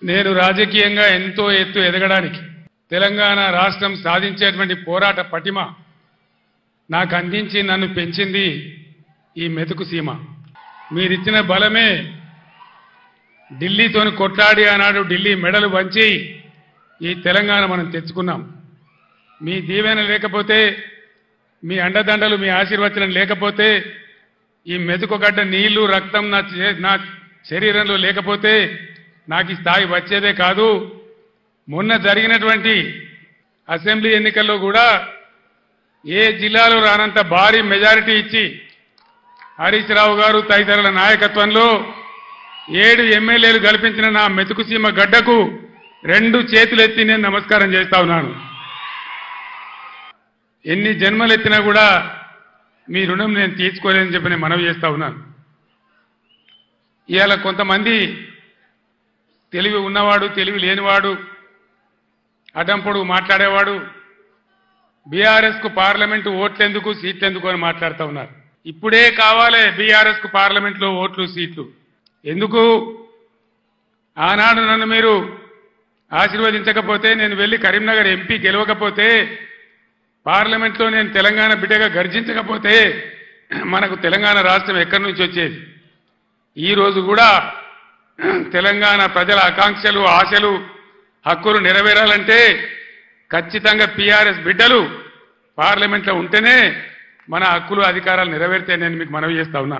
నేను రాజకీయంగా ఎంతో ఎత్తు ఎదగడానికి తెలంగాణ రాష్ట్రం సాధించేటువంటి పోరాట పటిమ నాకు అందించి నన్ను పెంచింది ఈ మెతుకు సీమ. మీరిచ్చిన బలమే ఢిల్లీతోని కొట్లాడి ఆనాడు ఢిల్లీ మెడలు వంచి ఈ తెలంగాణ మనం తెచ్చుకున్నాం. మీ దీవెన లేకపోతే, మీ అండదండలు, మీ ఆశీర్వచనం లేకపోతే, ఈ మెతుకుగడ్డ నీళ్లు రక్తం నా శరీరంలో లేకపోతే నాకు ఈ స్థాయి వచ్చేదే కాదు. మొన్న జరిగినటువంటి అసెంబ్లీ ఎన్నికల్లో కూడా ఏ జిల్లాలో రానంత భారీ మెజారిటీ ఇచ్చి హరీష్ రావు గారు తదితరుల నాయకత్వంలో 7 ఎమ్మెల్యేలు కల్పించిన నా మెతుకుసీమ గడ్డకు 2 చేతులెత్తి నేను నమస్కారం చేస్తా ఉన్నాను. ఎన్ని జన్మలెత్తినా కూడా మీ రుణం నేను తీర్చుకోలేదని చెప్పి నేను మనవి చేస్తా ఉన్నాను. ఇవాళ కొంతమంది తెలివి ఉన్నవాడు, తెలివి లేనివాడు, అడ్డంపొడు మాట్లాడేవాడు బీఆర్ఎస్ కు పార్లమెంటు ఓట్లెందుకు, సీట్లెందుకు అని మాట్లాడుతూ ఉన్నారు. ఇప్పుడే కావాలి బీఆర్ఎస్ కు పార్లమెంట్లో ఓట్లు, సీట్లు ఎందుకు? ఆనాడు నన్ను మీరు ఆశీర్వదించకపోతే, నేను వెళ్ళి కరీంనగర్ ఎంపీ గెలవకపోతే, పార్లమెంట్లో నేను తెలంగాణ బిడ్డగా గర్జించకపోతే మనకు తెలంగాణ రాష్ట్రం ఎక్కడి నుంచి వచ్చేది? ఈ రోజు కూడా తెలంగాణ ప్రజల ఆకాంక్షలు, ఆశలు, హక్కులు నెరవేరాలంటే ఖచ్చితంగా టీఆర్ఎస్ బిడ్డలు పార్లమెంట్లో ఉంటేనే మన హక్కులు, అధికారాలు నెరవేర్తే నేను మీకు మనవి చేస్తా ఉన్నా.